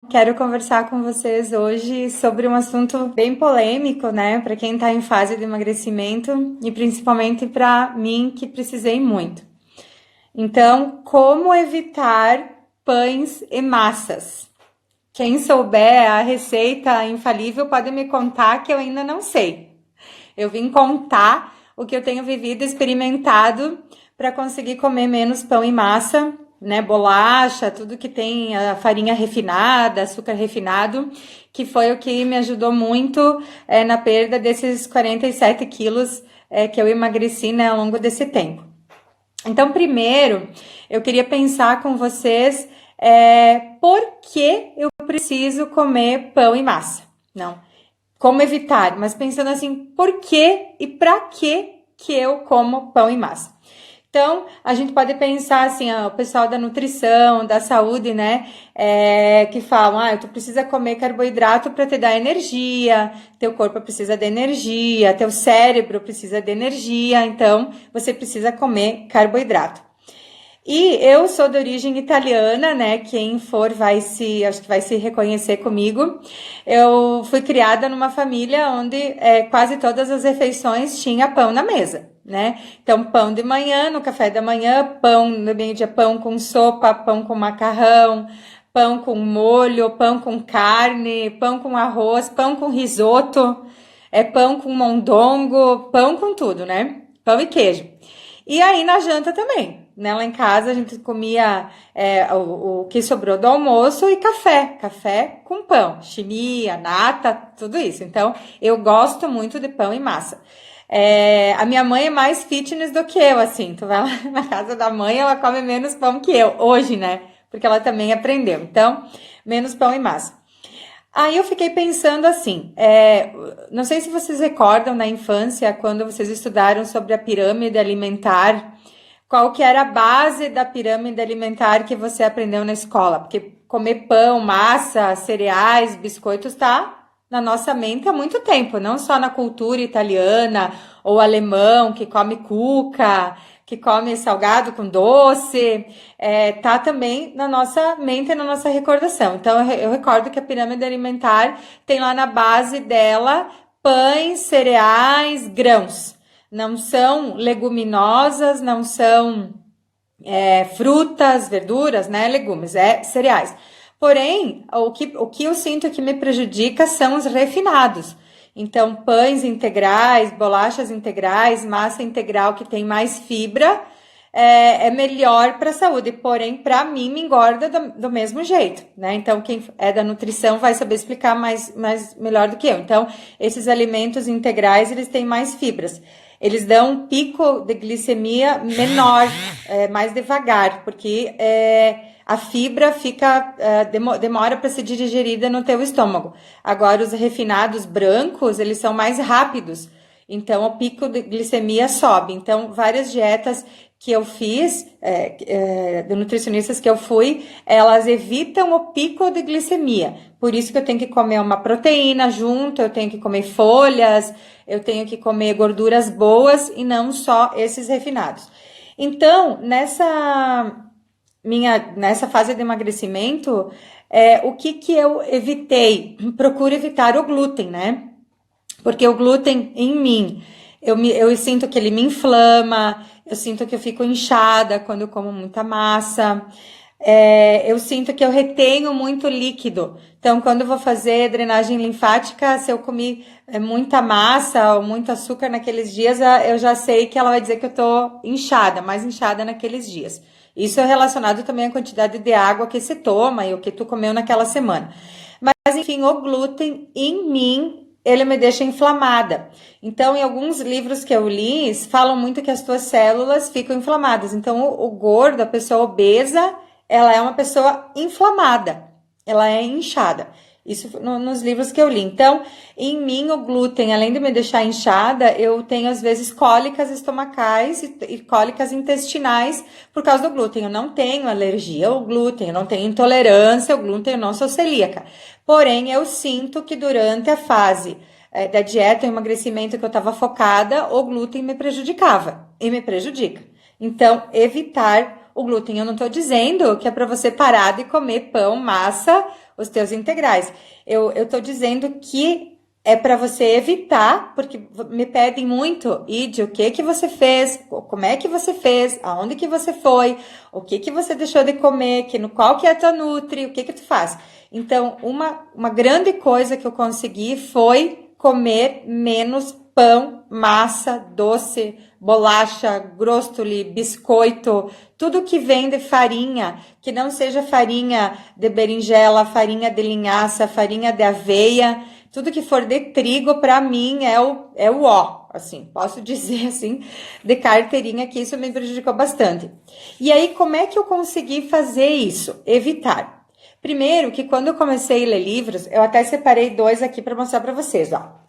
Quero conversar com vocês hoje sobre um assunto bem polêmico, né, para quem está em fase de emagrecimento e principalmente para mim que precisei muito. Então, como evitar pães e massas? Quem souber a receita infalível pode me contar que eu ainda não sei. Eu vim contar o que eu tenho vivido, experimentado para conseguir comer menos pão e massa, né? Bolacha, tudo que tem a farinha refinada, açúcar refinado, que foi o que me ajudou muito na perda desses 47 quilos que eu emagreci, né, ao longo desse tempo. Então, primeiro, eu queria pensar com vocês por que eu preciso comer pão e massa. Não, como evitar, mas pensando assim, por que e para que eu como pão e massa? Então, a gente pode pensar assim, o pessoal da nutrição, da saúde, né, que falam, tu precisa comer carboidrato para te dar energia, teu corpo precisa de energia, teu cérebro precisa de energia, então você precisa comer carboidrato. E eu sou de origem italiana, né? Quem for acho que vai se reconhecer comigo. Eu fui criada numa família onde quase todas as refeições tinha pão na mesa, né? Então, pão de manhã, no café da manhã, pão no meio-dia, pão com sopa, pão com macarrão, pão com molho, pão com carne, pão com arroz, pão com risoto, pão com mondongo, pão com tudo, né? Pão e queijo. E aí na janta também, né? Lá em casa a gente comia o que sobrou do almoço e café com pão, chimia, nata, tudo isso. Então eu gosto muito de pão e massa. A minha mãe é mais fitness do que eu, assim. Tu vai lá na casa da mãe, ela come menos pão que eu, hoje, né? Porque ela também aprendeu. Então, menos pão e massa. Aí eu fiquei pensando assim, não sei se vocês recordam na infância, quando vocês estudaram sobre a pirâmide alimentar, qual que era a base da pirâmide alimentar que você aprendeu na escola? Porque comer pão, massa, cereais, biscoitos está na nossa mente há muito tempo, não só na cultura italiana ou alemão, que come cuca, que come salgado com doce, tá também na nossa mente e na nossa recordação. Então, eu recordo que a pirâmide alimentar tem lá na base dela pães, cereais, grãos. Não são leguminosas, não são frutas, verduras, né, legumes, cereais. Porém, o que eu sinto que me prejudica são os refinados. Então, pães integrais, bolachas integrais, massa integral que tem mais fibra, é melhor para a saúde. Porém, para mim, me engorda do mesmo jeito, né? Então, quem é da nutrição vai saber explicar melhor do que eu. Então, esses alimentos integrais, eles têm mais fibras. Eles dão um pico de glicemia menor, mais devagar, porque a fibra demora para ser digerida no teu estômago. Agora, os refinados brancos, eles são mais rápidos. Então, o pico de glicemia sobe. Então, várias dietas que eu fiz, de nutricionistas que eu fui, elas evitam o pico de glicemia. Por isso que eu tenho que comer uma proteína junto, eu tenho que comer folhas, eu tenho que comer gorduras boas e não só esses refinados. Então, nessa fase de emagrecimento, o que eu evitei? Procuro evitar o glúten, né? Porque o glúten em mim, eu sinto que ele me inflama, eu sinto que eu fico inchada quando eu como muita massa, eu sinto que eu retenho muito líquido. Então, quando eu vou fazer drenagem linfática, se eu comi muita massa ou muito açúcar naqueles dias, eu já sei que ela vai dizer que eu tô inchada, mais inchada naqueles dias. Isso é relacionado também à quantidade de água que se toma e o que tu comeu naquela semana. Mas, enfim, o glúten em mim, ele me deixa inflamada. Então, em alguns livros que eu li, falam muito que as tuas células ficam inflamadas. Então, o gordo, a pessoa obesa, ela é uma pessoa inflamada. Ela é inchada. Isso nos livros que eu li. Então, em mim, o glúten, além de me deixar inchada, eu tenho, às vezes, cólicas estomacais e cólicas intestinais por causa do glúten. Eu não tenho alergia ao glúten, eu não tenho intolerância ao glúten, eu não sou celíaca. Porém, eu sinto que durante a fase da dieta, o emagrecimento que eu estava focada, o glúten me prejudicava e me prejudica. Então, evitar o glúten. Eu não tô dizendo que é para você parar de comer pão, massa, os teus integrais. Eu tô dizendo que é para você evitar, porque me pedem muito, Ide, o que que você fez, como é que você fez, aonde que você foi, o que que você deixou de comer, qual que é a tua nutri, o que que tu faz. Então, uma grande coisa que eu consegui foi comer menos pão, massa, doce, bolacha, grostoli, biscoito, tudo que vem de farinha, que não seja farinha de berinjela, farinha de linhaça, farinha de aveia, tudo que for de trigo, para mim, é o ó, assim, posso dizer assim, de carteirinha, que isso me prejudicou bastante. E aí, como é que eu consegui fazer isso? Evitar. Primeiro, que quando eu comecei a ler livros, eu até separei 2 aqui para mostrar para vocês, ó.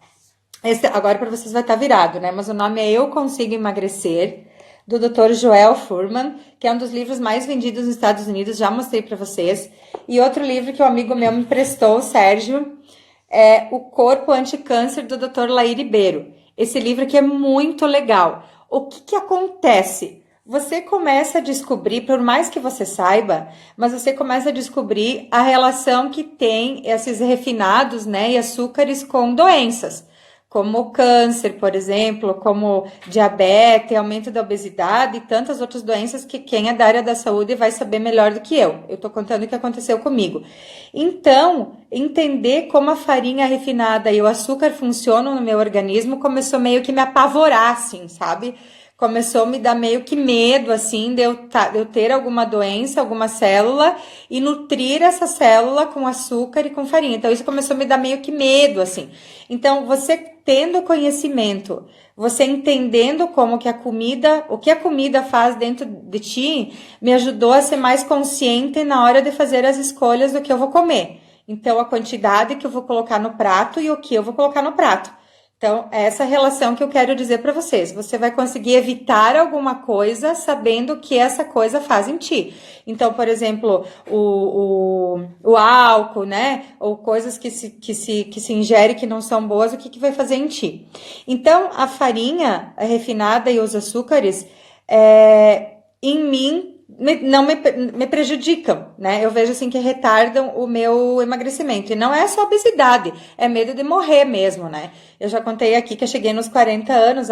Esse agora para vocês vai estar virado, né? Mas o nome é Eu Consigo Emagrecer, do Dr. Joel Fuhrman, que é um dos livros mais vendidos nos Estados Unidos, já mostrei para vocês. E outro livro que um amigo meu me emprestou, o Sérgio, é O Corpo Anticâncer, do Dr. Laí Ribeiro. Esse livro aqui é muito legal. O que acontece? Você começa a descobrir, por mais que você saiba, mas você começa a descobrir a relação que tem esses refinados, né, e açúcares com doenças, como câncer, por exemplo, como diabetes, aumento da obesidade e tantas outras doenças que quem é da área da saúde vai saber melhor do que eu. Eu tô contando o que aconteceu comigo. Então, entender como a farinha refinada e o açúcar funcionam no meu organismo começou meio que me apavorar, assim, sabe? Começou a me dar meio que medo, assim, de eu ter alguma doença, alguma célula, e nutrir essa célula com açúcar e com farinha. Então, isso começou a me dar meio que medo, assim. Então, você tendo conhecimento, você entendendo como que a comida, o que a comida faz dentro de ti, me ajudou a ser mais consciente na hora de fazer as escolhas do que eu vou comer. Então, a quantidade que eu vou colocar no prato e o que eu vou colocar no prato. Então, é essa relação que eu quero dizer para vocês. Você vai conseguir evitar alguma coisa sabendo o que essa coisa faz em ti. Então, por exemplo, o álcool, né? Ou coisas que se ingere que não são boas, o que vai fazer em ti. Então, a farinha refinada e os açúcares, em mim, não me prejudicam, né? Eu vejo assim que retardam o meu emagrecimento. E não é só obesidade, é medo de morrer mesmo, né? Eu já contei aqui que eu cheguei nos 40 anos,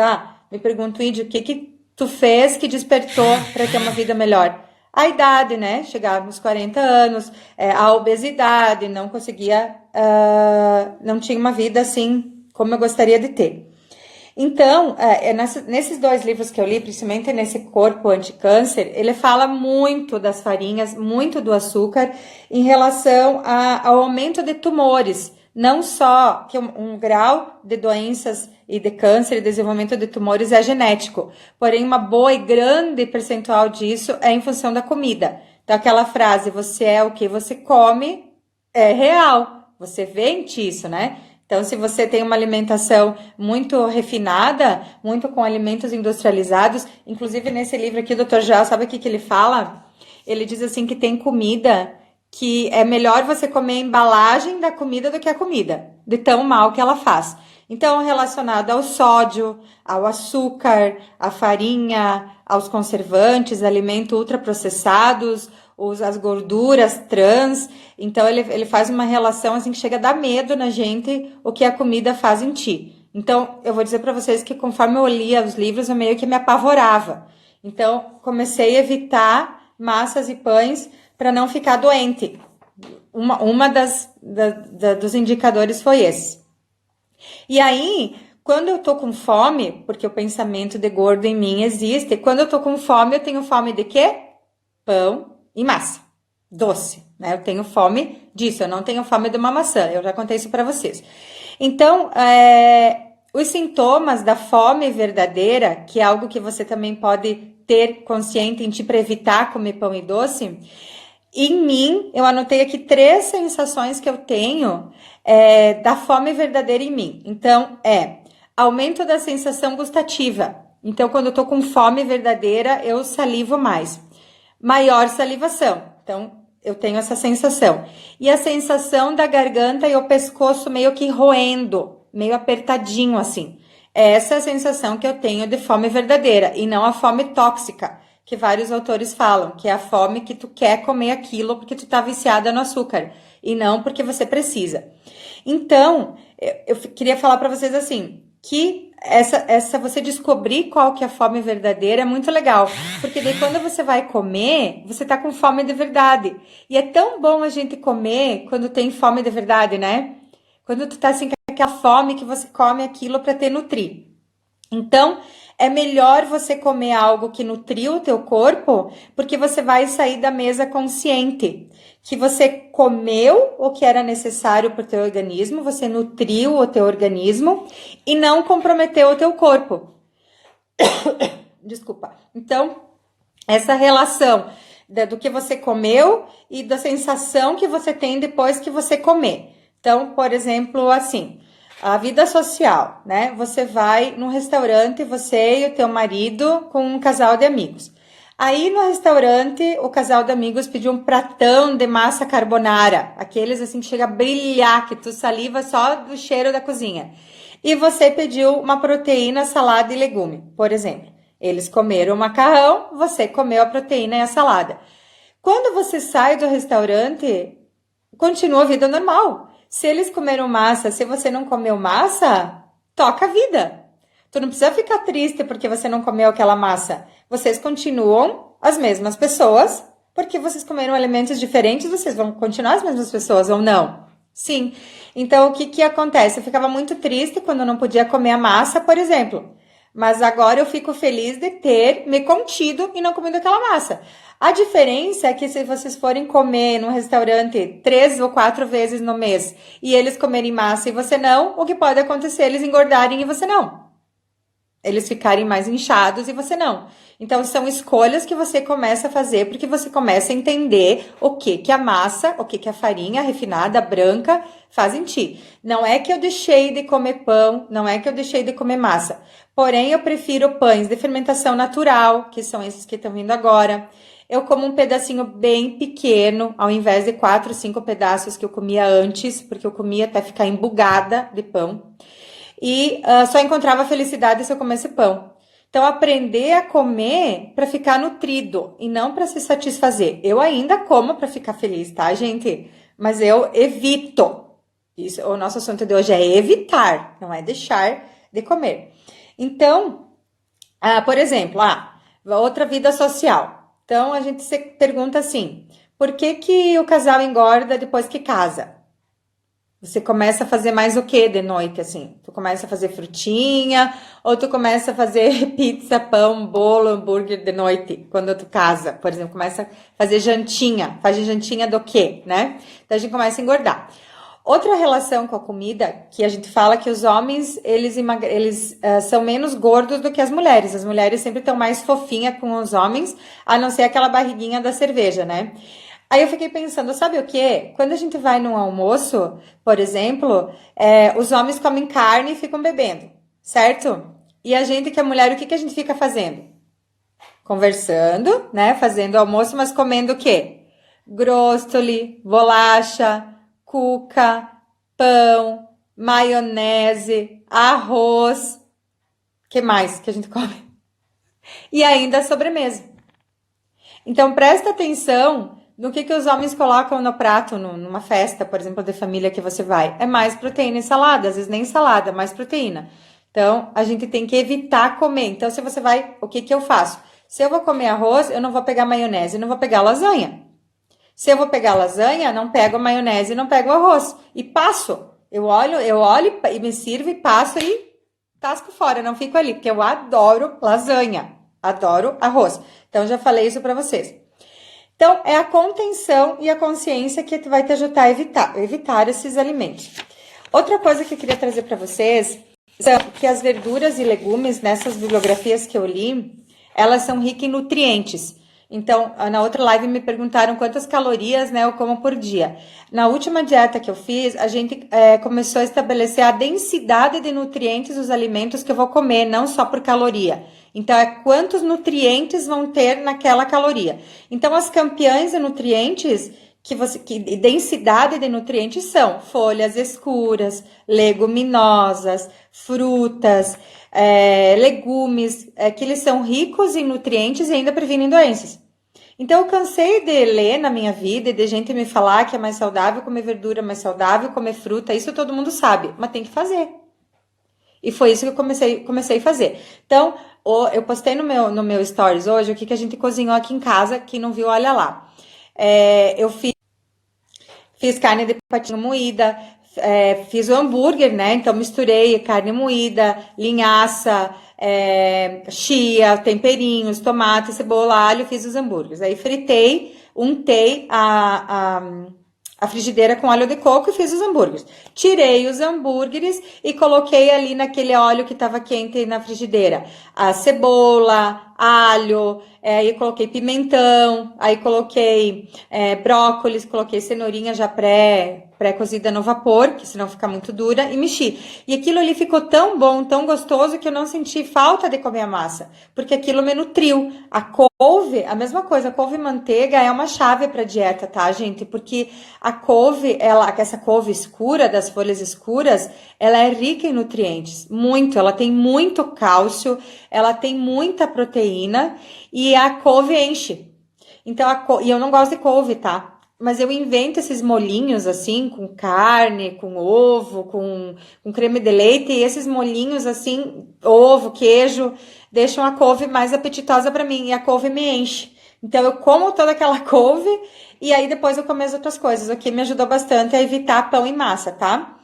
me pergunto, Ide, o que tu fez que despertou para ter uma vida melhor? A idade, né? Chegar nos 40 anos, a obesidade, não conseguia, não tinha uma vida assim como eu gostaria de ter. Então, nesses 2 livros que eu li, principalmente nesse Corpo Anticâncer, ele fala muito das farinhas, muito do açúcar, em relação ao aumento de tumores. Não só que um grau de doenças e de câncer e desenvolvimento de tumores é genético, porém uma boa e grande percentual disso é em função da comida. Então, aquela frase, você é o que você come, é real. Você vê em ti isso, né? Então, se você tem uma alimentação muito refinada, muito com alimentos industrializados, inclusive nesse livro aqui, o Dr. Joel, sabe o que ele fala? Ele diz assim que tem comida que é melhor você comer a embalagem da comida do que a comida, de tão mal que ela faz. Então, relacionado ao sódio, ao açúcar, à farinha, aos conservantes, alimentos ultraprocessados, as gorduras trans. Então, ele faz uma relação assim que chega a dar medo na gente o que a comida faz em ti. Então, eu vou dizer para vocês que conforme eu lia os livros, eu meio que me apavorava. Então, comecei a evitar massas e pães para não ficar doente. Uma dos indicadores foi esse. E aí, quando eu tô com fome, porque o pensamento de gordo em mim existe, quando eu tô com fome, eu tenho fome de quê? Pão e massa, doce, né? Eu tenho fome disso, eu não tenho fome de uma maçã, eu já contei isso para vocês. Então, os sintomas da fome verdadeira, que é algo que você também pode ter consciente em ti para evitar comer pão e doce, em mim, eu anotei aqui 3 sensações que eu tenho da fome verdadeira em mim. Então, aumento da sensação gustativa. Então, quando eu tô com fome verdadeira, eu salivo mais. Maior salivação. Então, eu tenho essa sensação. E a sensação da garganta e o pescoço meio que roendo, meio apertadinho assim. Essa é a sensação que eu tenho de fome verdadeira e não a fome tóxica, que vários autores falam, que é a fome que tu quer comer aquilo porque tu tá viciada no açúcar e não porque você precisa. Então, eu queria falar para vocês assim, que essa você descobrir qual que é a fome verdadeira é muito legal, porque daí quando você vai comer, você tá com fome de verdade. E é tão bom a gente comer quando tem fome de verdade, né? Quando tu tá assim com aquela fome que você come aquilo para te nutrir. Então, é melhor você comer algo que nutriu o teu corpo, porque você vai sair da mesa consciente, que você comeu o que era necessário para o teu organismo, você nutriu o teu organismo e não comprometeu o teu corpo. Desculpa. Então, essa relação do que você comeu e da sensação que você tem depois que você comer. Então, por exemplo, assim, a vida social, né? Você vai num restaurante, você e o teu marido com um casal de amigos. Aí no restaurante, o casal de amigos pediu um pratão de massa carbonara, aqueles assim que chega a brilhar, que tu saliva só do cheiro da cozinha. E você pediu uma proteína, salada e legume, por exemplo. Eles comeram o macarrão, você comeu a proteína e a salada. Quando você sai do restaurante, continua a vida normal. Se eles comeram massa, se você não comeu massa, toca a vida. Tu não precisa ficar triste porque você não comeu aquela massa. Vocês continuam as mesmas pessoas, porque vocês comeram alimentos diferentes, vocês vão continuar as mesmas pessoas ou não? Sim. Então, o que acontece? Eu ficava muito triste quando eu não podia comer a massa, por exemplo. Mas agora eu fico feliz de ter me contido e não comido aquela massa. A diferença é que se vocês forem comer num restaurante 3 ou 4 vezes no mês e eles comerem massa e você não, o que pode acontecer? Eles engordarem e você não. Eles ficarem mais inchados e você não. Então, são escolhas que você começa a fazer porque você começa a entender o que a massa, o que a farinha refinada, branca, faz em ti. Não é que eu deixei de comer pão, não é que eu deixei de comer massa. Porém, eu prefiro pães de fermentação natural, que são esses que estão vindo agora. Eu como um pedacinho bem pequeno, ao invés de 4, 5 pedaços que eu comia antes, porque eu comia até ficar embugada de pão. E só encontrava felicidade se eu comesse pão. Então, aprender a comer para ficar nutrido e não para se satisfazer. Eu ainda como para ficar feliz, tá, gente? Mas eu evito. Isso, o nosso assunto de hoje é evitar, não é deixar de comer. Então, por exemplo, outra vida social. Então, a gente se pergunta assim, por que o casal engorda depois que casa? Você começa a fazer mais o que de noite, assim? Tu começa a fazer frutinha, ou tu começa a fazer pizza, pão, bolo, hambúrguer de noite, quando tu casa, por exemplo, começa a fazer jantinha. Faz jantinha do quê, né? Então a gente começa a engordar. Outra relação com a comida, que a gente fala que os homens, eles são menos gordos do que as mulheres. As mulheres sempre estão mais fofinhas com os homens, a não ser aquela barriguinha da cerveja, né? Aí eu fiquei pensando, sabe o quê? Quando a gente vai num almoço, por exemplo, os homens comem carne e ficam bebendo, certo? E a gente que é mulher, o que a gente fica fazendo? Conversando, né? Fazendo almoço, mas comendo o quê? Grostoli, bolacha, cuca, pão, maionese, arroz. O que mais que a gente come? E ainda a sobremesa. Então, presta atenção no que os homens colocam no prato, numa festa, por exemplo, de família que você vai. É mais proteína e salada, às vezes nem salada, mais proteína. Então, a gente tem que evitar comer. Então, se você vai, o que eu faço? Se eu vou comer arroz, eu não vou pegar maionese, não vou pegar lasanha. Se eu vou pegar lasanha, não pego maionese, não pego arroz. E passo. Eu olho e me sirvo e passo e tasco fora, não fico ali, porque eu adoro lasanha, adoro arroz. Então, já falei isso para vocês. Então, é a contenção e a consciência que vai te ajudar a evitar esses alimentos. Outra coisa que eu queria trazer para vocês são que as verduras e legumes, nessas bibliografias que eu li, elas são ricas em nutrientes. Então, na outra live me perguntaram quantas calorias, né, eu como por dia. Na última dieta que eu fiz, a gente começou a estabelecer a densidade de nutrientes dos alimentos que eu vou comer, não só por caloria. Então, é quantos nutrientes vão ter naquela caloria. Então, as campeãs de nutrientes, que densidade de nutrientes são folhas escuras, leguminosas, frutas, legumes, que eles são ricos em nutrientes e ainda previnem doenças. Então, eu cansei de ler na minha vida e de gente me falar que é mais saudável comer verdura, mais saudável comer fruta, isso todo mundo sabe, mas tem que fazer. E foi isso que eu comecei a fazer. Então, eu postei no meu stories hoje o que a gente cozinhou aqui em casa, quem não viu, olha lá. Eu fiz carne de patinho moída, fiz o hambúrguer, né? Então misturei carne moída, linhaça, chia, temperinhos, tomate, cebola, alho, fiz os hambúrgueres. Aí fritei, untei a frigideira com óleo de coco e fiz os hambúrgueres. Tirei os hambúrgueres e coloquei ali naquele óleo que estava quente na frigideira a cebola, alho, aí coloquei pimentão, aí coloquei brócolis, coloquei cenourinha já pré-cozida no vapor, que senão fica muito dura, e mexi. E aquilo ali ficou tão bom, tão gostoso, que eu não senti falta de comer a massa, porque aquilo me nutriu. A couve, a mesma coisa, a couve e manteiga é uma chave para dieta, tá, gente? Porque a couve, essa couve escura, das folhas escuras, ela é rica em nutrientes, muito, ela tem muito cálcio, ela tem muita proteína, e a couve enche. Então, e eu não gosto de couve, tá? Mas eu invento esses molhinhos assim, com carne, com ovo, com creme de leite, e esses molhinhos assim, ovo, queijo, deixam a couve mais apetitosa para mim, e a couve me enche. Então eu como toda aquela couve e aí depois eu como as outras coisas, o que me ajudou bastante a evitar pão e massa, tá?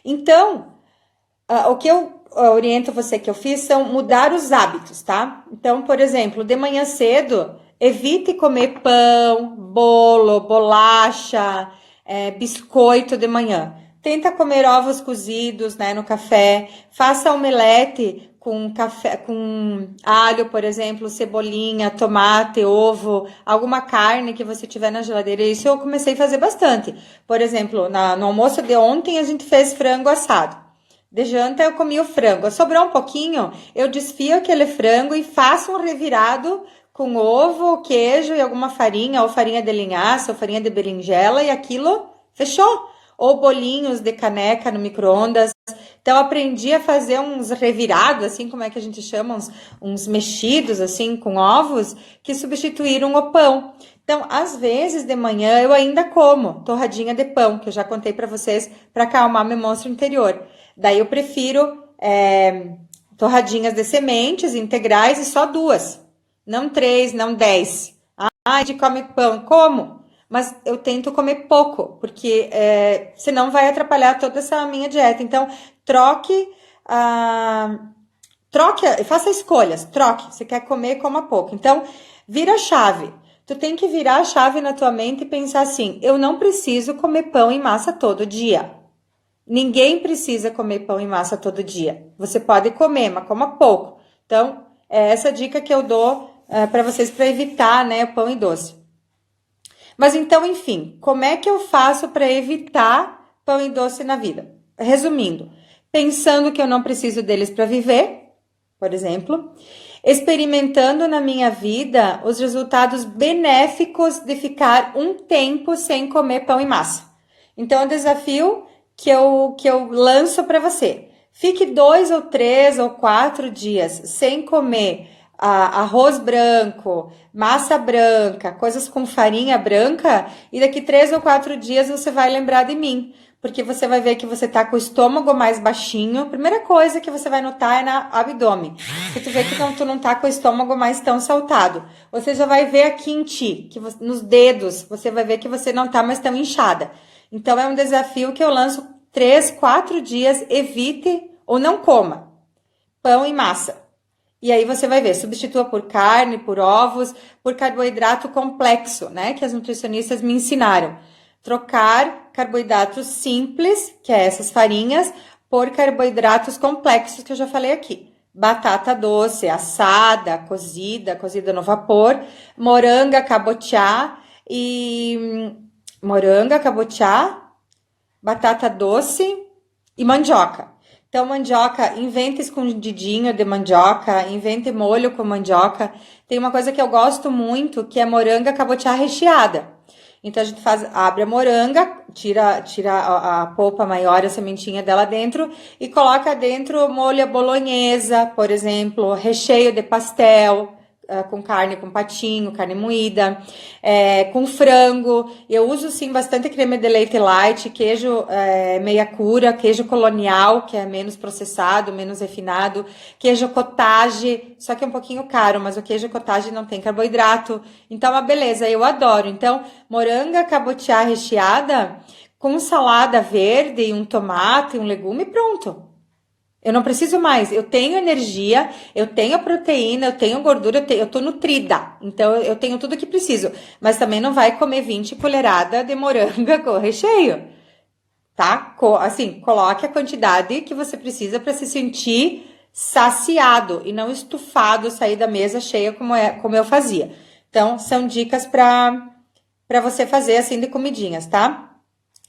Então, o que eu oriento você que eu fiz são mudar os hábitos, tá? Então, por exemplo, de manhã cedo, evite comer pão, bolo, bolacha, biscoito de manhã. Tenta comer ovos cozidos, né, no café. Faça omelete com café, com alho, por exemplo, cebolinha, tomate, ovo, alguma carne que você tiver na geladeira. Isso eu comecei a fazer bastante. Por exemplo, no almoço de ontem a gente fez frango assado. De janta eu comi o frango. Sobrou um pouquinho, eu desfio aquele frango e faço um revirado com ovo, queijo e alguma farinha, ou farinha de linhaça, ou farinha de berinjela, e aquilo fechou. Ou bolinhos de caneca no micro-ondas. Então, eu aprendi a fazer uns revirados, assim, como é que a gente chama, uns mexidos, assim, com ovos, que substituíram o pão. Então, às vezes, de manhã, eu ainda como torradinha de pão, que eu já contei para vocês, para acalmar meu monstro interior. Daí, eu prefiro torradinhas de sementes integrais e só 2. Não 3, não 10. Ah, de come pão. Como? Mas eu tento comer pouco, porque senão vai atrapalhar toda essa minha dieta. Então, troque, faça escolhas, troque. Você quer comer, coma pouco. Então, vira a chave. Tu tem que virar a chave na tua mente e pensar assim, eu não preciso comer pão e massa todo dia. Ninguém precisa comer pão e massa todo dia. Você pode comer, mas coma pouco. Então, é essa dica que eu dou para vocês para evitar, né, o pão e doce. Mas então, enfim, como é que eu faço para evitar pão e doce na vida? Resumindo, pensando que eu não preciso deles para viver, por exemplo, experimentando na minha vida os resultados benéficos de ficar um tempo sem comer pão e massa. Então, o desafio que eu lanço para você, fique 2 ou 3 ou 4 dias sem comer arroz branco, massa branca, coisas com farinha branca, e daqui 3 ou 4 dias você vai lembrar de mim, porque você vai ver que você tá com o estômago mais baixinho. A primeira coisa que você vai notar é na abdômen, que tu vê que tu não tá com o estômago mais tão saltado. Você já vai ver aqui em ti, que nos dedos, você vai ver que você não tá mais tão inchada. Então é um desafio que eu lanço 3, 4 dias, evite ou não coma pão e massa. E aí você vai ver, substitua por carne, por ovos, por carboidrato complexo, né? Que as nutricionistas me ensinaram. Trocar carboidratos simples, que é essas farinhas, por carboidratos complexos, que eu já falei aqui. Batata doce, assada, cozida no vapor, moranga, cabotiá, batata doce e mandioca. Então, mandioca, inventa escondidinho de mandioca, invente molho com mandioca. Tem uma coisa que eu gosto muito, que é moranga cabotiá recheada. Então a gente abre a moranga, tira a polpa maior, a sementinha dela dentro e coloca dentro molho à bolonhesa, por exemplo, recheio de pastel, com carne, com patinho, carne moída, com frango. Eu uso sim bastante creme de leite light, queijo meia cura, queijo colonial, que é menos processado, menos refinado, queijo cottage, só que é um pouquinho caro, mas o queijo cottage não tem carboidrato. Então, uma beleza, eu adoro. Então, moranga cabotiá recheada com salada verde, um tomate, um legume, pronto. Eu não preciso mais. Eu tenho energia, eu tenho proteína, eu tenho gordura, eu tô nutrida. Então eu tenho tudo que preciso. Mas também não vai comer 20 colheradas de moranga com recheio, tá? Assim, coloque a quantidade que você precisa para se sentir saciado e não estufado, sair da mesa cheia como eu fazia. Então, são dicas para você fazer assim de comidinhas, tá?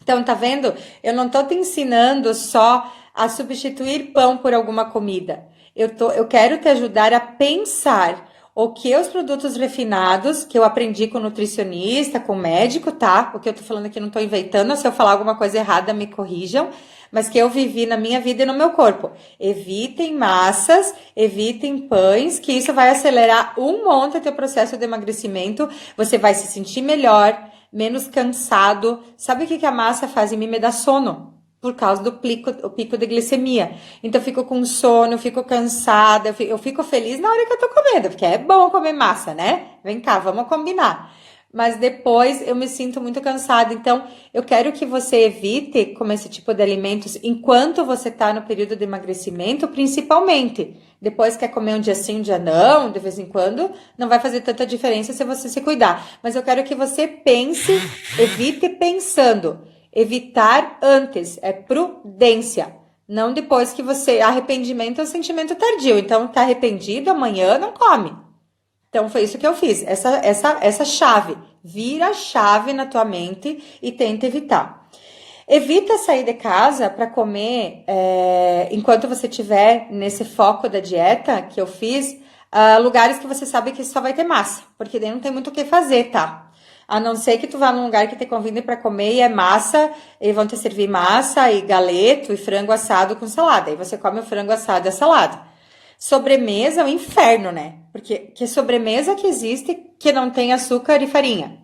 Então, tá vendo? Eu não tô te ensinando só a substituir pão por alguma comida. Eu quero te ajudar a pensar o que os produtos refinados, que eu aprendi com nutricionista, com médico, tá? O que eu tô falando aqui não tô inventando, se eu falar alguma coisa errada, me corrijam, mas que eu vivi na minha vida e no meu corpo. Evitem massas, evitem pães, que isso vai acelerar um monte o teu processo de emagrecimento, você vai se sentir melhor, menos cansado. Sabe o que a massa faz em mim? Me dá sono. Por causa do pico de glicemia. Então, eu fico com sono, eu fico cansada, eu fico feliz na hora que eu tô comendo, porque é bom comer massa, né? Vem cá, vamos combinar. Mas depois eu me sinto muito cansada. Então, eu quero que você evite comer esse tipo de alimentos enquanto você tá no período de emagrecimento, principalmente. Depois quer comer um dia sim, um dia não, de vez em quando, não vai fazer tanta diferença se você se cuidar. Mas eu quero que você pense, evite pensando. Evitar antes, é prudência. Não depois que você... Arrependimento é um sentimento tardio. Então, tá arrependido, amanhã não come. Então, foi isso que eu fiz. Essa chave. Vira a chave na tua mente e tenta evitar. Evita sair de casa para comer, enquanto você estiver nesse foco da dieta que eu fiz, lugares que você sabe que só vai ter massa. Porque daí não tem muito o que fazer, tá? A não ser que tu vá num lugar que te convide para comer e é massa, e vão te servir massa e galeto e frango assado com salada. Aí você come o frango assado e a salada. Sobremesa é um inferno, né? Porque que sobremesa que existe que não tem açúcar e farinha?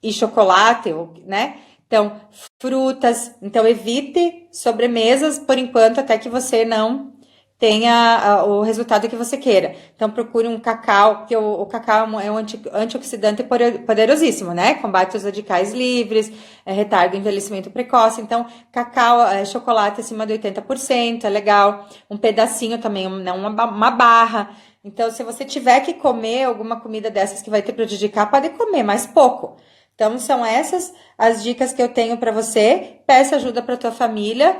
E chocolate, né? Então, frutas. Então, evite sobremesas por enquanto, até que você não tenha o resultado que você queira. Então, procure um cacau, porque o cacau é um antioxidante poderosíssimo, né? Combate os radicais livres, retarda o envelhecimento precoce. Então, cacau, chocolate acima de 80%, é legal. Um pedacinho também, não uma barra. Então, se você tiver que comer alguma comida dessas que vai te prejudicar, pode comer, mas pouco. Então, são essas as dicas que eu tenho para você. Peça ajuda para tua família.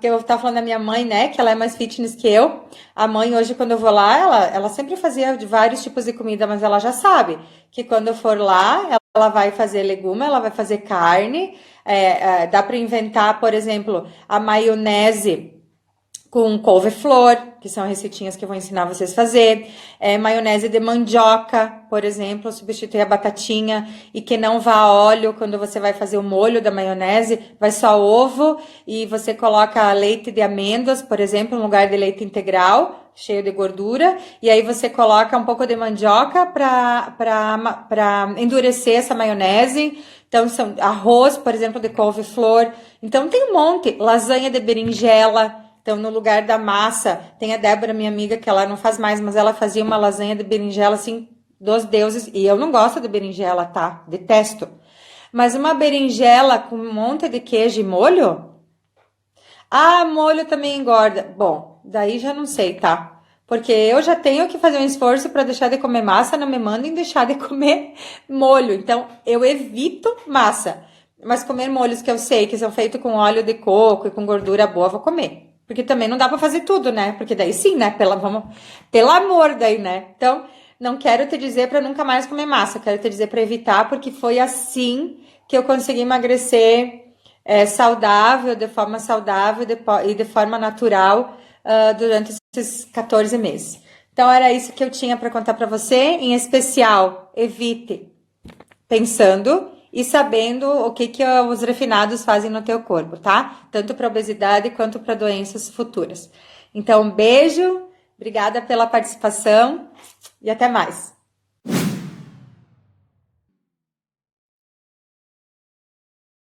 Eu tava falando da minha mãe, né, que ela é mais fitness que eu. A mãe, hoje, quando eu vou lá, ela sempre fazia de vários tipos de comida, mas ela já sabe que quando eu for lá, ela vai fazer legume, ela vai fazer carne. Dá para inventar, por exemplo, a maionese com couve-flor, que são receitinhas que eu vou ensinar vocês a fazer. Maionese de mandioca, por exemplo, substituir a batatinha e que não vá óleo quando você vai fazer o molho da maionese, vai só ovo e você coloca leite de amêndoas, por exemplo, no lugar de leite integral, cheio de gordura, e aí você coloca um pouco de mandioca para endurecer essa maionese. Então, são arroz, por exemplo, de couve-flor. Então, tem um monte. Lasanha de berinjela. Então, no lugar da massa, tem a Débora, minha amiga, que ela não faz mais, mas ela fazia uma lasanha de berinjela, assim, dos deuses. E eu não gosto de berinjela, tá? Detesto. Mas uma berinjela com um monte de queijo e molho? Ah, molho também engorda. Bom, daí já não sei, tá? Porque eu já tenho que fazer um esforço para deixar de comer massa, não me mandem deixar de comer molho. Então, eu evito massa. Mas comer molhos que eu sei que são feitos com óleo de coco e com gordura boa, vou comer. Porque também não dá pra fazer tudo, né? Porque daí sim, né? Pelo amor daí, né? Então, não quero te dizer pra nunca mais comer massa. Quero te dizer pra evitar, porque foi assim que eu consegui emagrecer saudável, de forma saudável e de forma natural durante esses 14 meses. Então, era isso que eu tinha pra contar pra você. Em especial, evite pensando e sabendo o que os refinados fazem no teu corpo, tá? Tanto para obesidade quanto para doenças futuras. Então, beijo, obrigada pela participação e até mais.